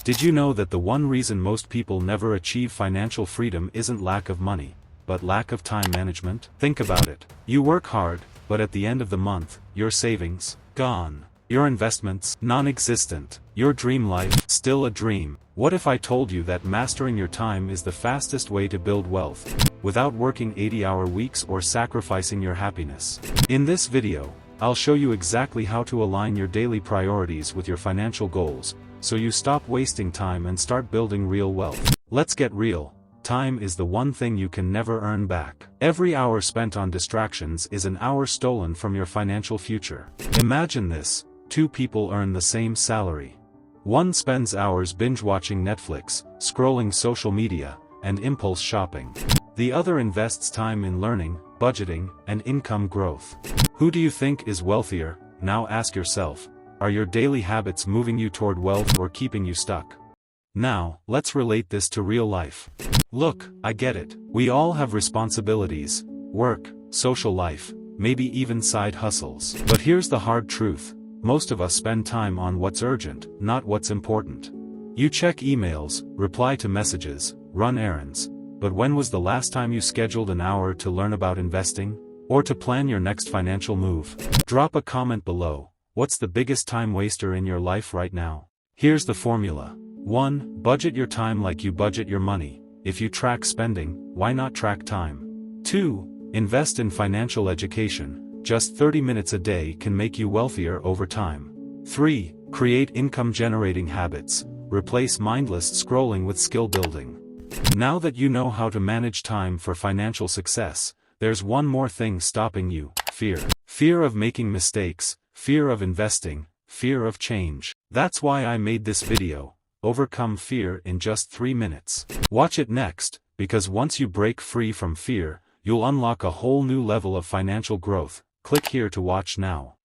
Did you know that the one reason most people never achieve financial freedom isn't lack of money, but lack of time management? Think about it. You work hard, but at the end of the month, your savings, gone. Your investments, non-existent. Your dream life, still a dream. What if I told you that mastering your time is the fastest way to build wealth, without working 80-hour weeks or sacrificing your happiness? In this video, I'll show you exactly how to align your daily priorities with your financial goals, so you stop wasting time and start building real wealth. Let's get real. Time is the one thing you can never earn back. Every hour spent on distractions is an hour stolen from your financial future. Imagine this. Two people earn the same salary. One spends hours binge-watching Netflix, scrolling social media, and impulse shopping. The other invests time in learning, budgeting, and income growth. Who do you think is wealthier? Now ask yourself, are your daily habits moving you toward wealth or keeping you stuck? Now, let's relate this to real life. Look, I get it. We all have responsibilities, work, social life, maybe even side hustles. But here's the hard truth. Most of us spend time on what's urgent, not what's important. You check emails, reply to messages, run errands. But when was the last time you scheduled an hour to learn about investing? Or to plan your next financial move? Drop a comment below. What's the biggest time waster in your life right now? Here's the formula. 1. Budget your time like you budget your money. If you track spending, why not track time? 2. Invest in financial education. Just 30 minutes a day can make you wealthier over time. 3. Create income-generating habits. Replace mindless scrolling with skill building. Now that you know how to manage time for financial success, there's one more thing stopping you: fear. Fear of making mistakes, fear of investing, fear of change. That's why I made this video. Overcome fear in just 3 minutes. Watch it next, because once you break free from fear, you'll unlock a whole new level of financial growth. Click here to watch now.